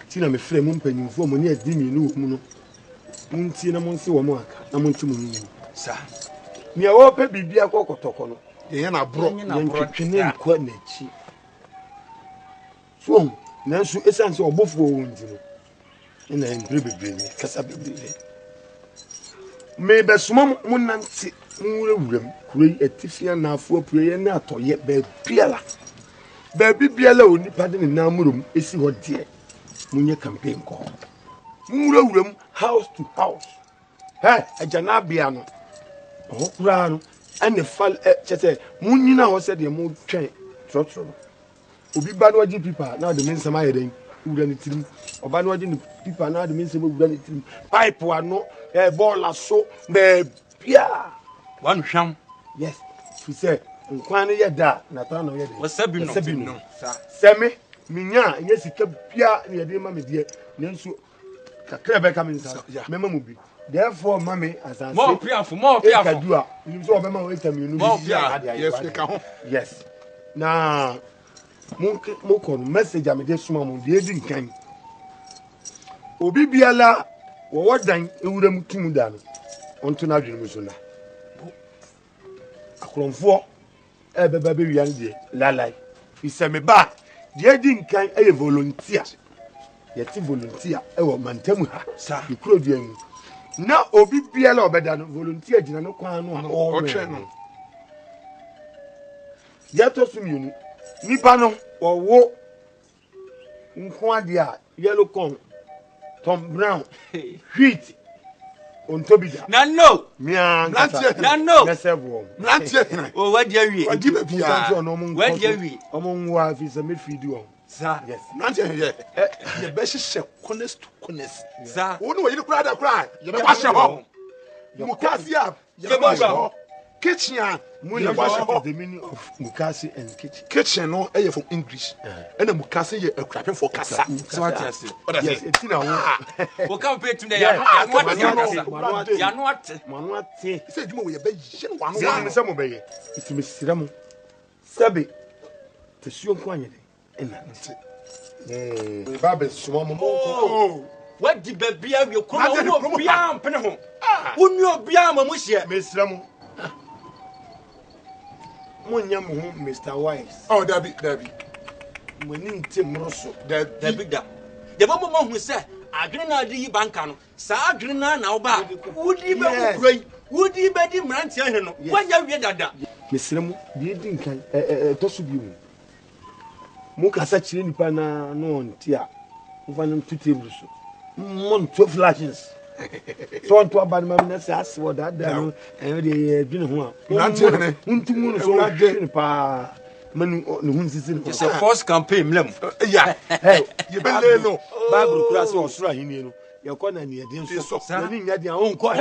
ti na me frɛ mo mpanyimfo mo ne adi mi no mu no nti na mo nse wo mo aka na mo nti mo nyi sa me wo pe bibia kokotoko no ye na bro ye ntwetwe nkwa na chi so na so esanse obofo wo ndi no ina embre bebre kasa bebre me be suma mo nanti nwuram kure etifia na afo apue na atoye be biala onipa de na amurum esi ho de munye campaign ko nwuram house to house ajana bia no o kura no ene fal chete munyina ho se de mo twen trotro obi ba no agi pipa na de mensama yeden wura ni tirim oba no agi ni pipa na de mensama wura ni tirim pipe ano ball so be bia one hwam yes we say nkwan ye da na ta no ye de wasabi no semi minya nye sika bia na ye de ma me de nenso kakra be ka me nsa mema mu bi therefore mami asanse more piafo kadua you so be ma we taminu yes na mo kon message am de suma mo de di nkan obi biala wo wadan ewuram tumu da no onto na dwene muso na akromfo beba be wian de lalai iseme ba de di nkan e volunteer yeti volunteer e wo mantamu ha sa ikuro duan na obi biala obeda no volunteer gina no kwan no o twe no yato sumyuni nipa no wo nko ade a yellow corn Tom Brown wheat Ontobida. Nano. Mia. Nano. Nesebo. Mlantie. Oh, where do you? Where do you? Where do you? Among wife is a midfield. Sir. Yes. Mlantie here. The best is honest to honest. Sir. Oh no, you cry. You be wash your Mukasi up. You be wash your kitchen. You wash up the meaning of Mukasi and kitchen. Kitchen no, from English. And the Mukasi you a crapping for casa. So what you say? Yes, it's in a we come pay today. You not. Manuate. Say you we be one. Some obey. It's Miss Ramo. Sabi. To show Quany. And Babes, swam. Oh, what did baby have your crown? Beyond Penham. Wouldn't you be a Mamusia, Miss Ramo? Munyam, Mr. Wise. Oh, Debbie. We need Tim Rosso. Debbie. The woman who said, I didn't know the bankano. Sadrina now back. Would he be great? Would he be the Mantiano? When you read that? Miss Ramo, you didn't toss you. Muka such in Pana no tia. One 2 tables. 12 flashes. So on to about my ass what that down and the dinner one. It's a false campaign. Yeah, hey, you better know. Bible class or Swahili. Your corner near the so. You had your own call.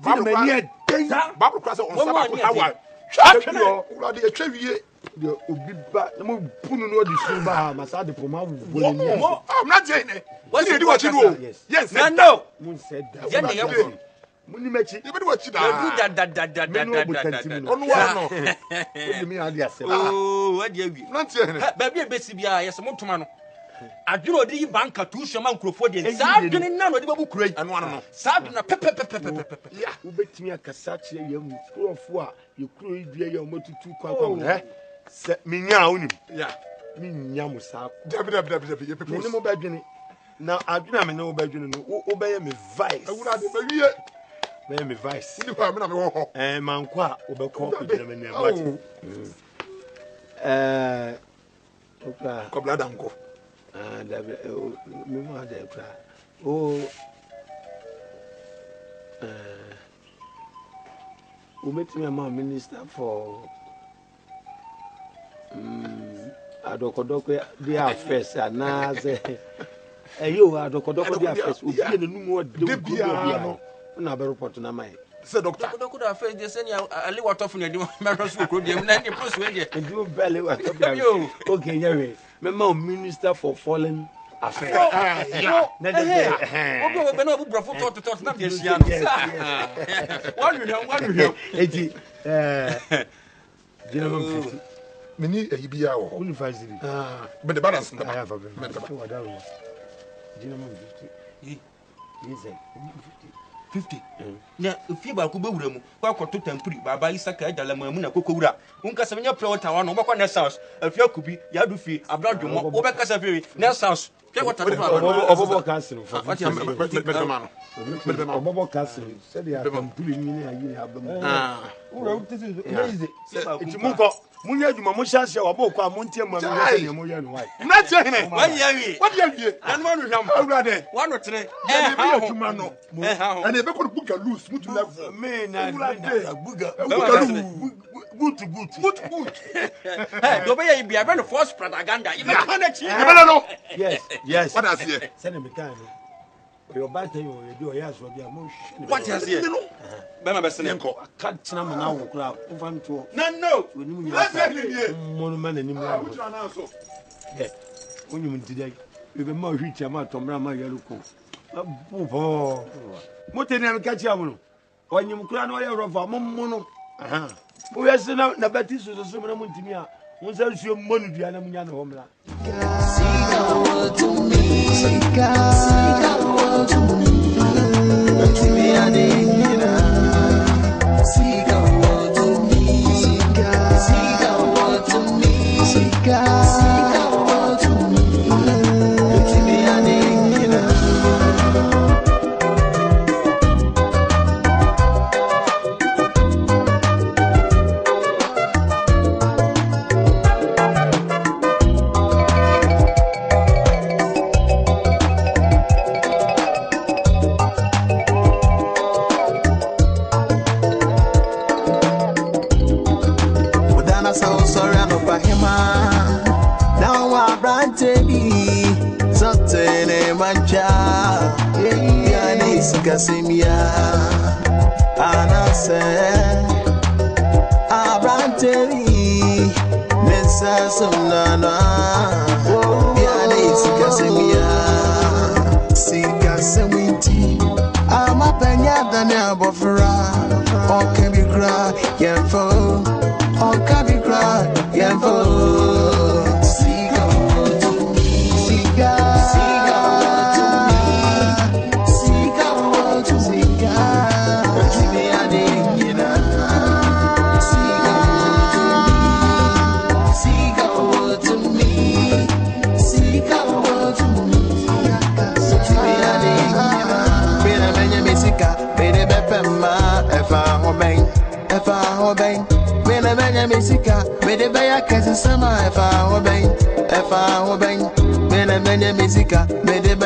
Bible class on Sabbath. Shut your trivia. The Ubiba, the more Puno di Suba, Masada Poma. I'm not saying it. What do you do? What you do? Yes, no. Moon said that. When you met you, you better watch it. Oh, what do you mean? Not saying it. Baby, Bessibia, yes, a motomano. I do not leave banker to Shaman Crawford. Sergeant, none of the book rate and one. Sergeant, pepper. Yeah, who bet me a Cassachi, young screw of 4. You create your motor 2 quack. Set me now. Yeah, me Yamusa. Now I do not know about you. Obey me vice. I would have been me vice. And Manqua over coffee. Cobladanco. Oh, we met me a minister for Adokodoko, they are first, and now you are Adokodoko, they are first. We get a new word, the Never report on my. Said Doctor, could have faced the senior a little off in your marriage. And you barely what you. Okay, Jerry, my minister for fallen affairs. Many a BR university. But the balance I have a gentleman 50. Now, if you are Kubu, welcome to Tempuri, Baba Isaka, Dalamuna Kukura, Uncasamia Pro Town, or Wakana South, if you could be Yadufi, Abroad, Obacasaviri, Nelsons, what over castle for what Bobo Castle said they are pulling in a year. This is amazing. It's Muko. Munya Mamusha, or Boka Muntia, Moyan White. Not saying it. What you and one or three. And if I could book a loose, would you love me? Good. Hey, the way you be a very false propaganda. Yes. What I see? Send him a kind. Your battery, you do a yes, will be a motion. What is it? Bema Bessenko. I can't tell him now. No. Monument anymore. When you today, you be more rich amount of Rama Yaluko. What did I catch you? When you cry, no, you're of a mono. We are sent out the Baptist to the Summer Muntimia. Once I see your money, the Anamian Homeland. Casimia, Anase, Abranteri, Mensa Sumnana, Piane Casimia, Sika Semiti, I'm a penya than a buffer, or can be cry, Yemfo, or can be cry, Yemfo. Mesika, me de baya kesi sama efa obeng, me de benya mesika, me de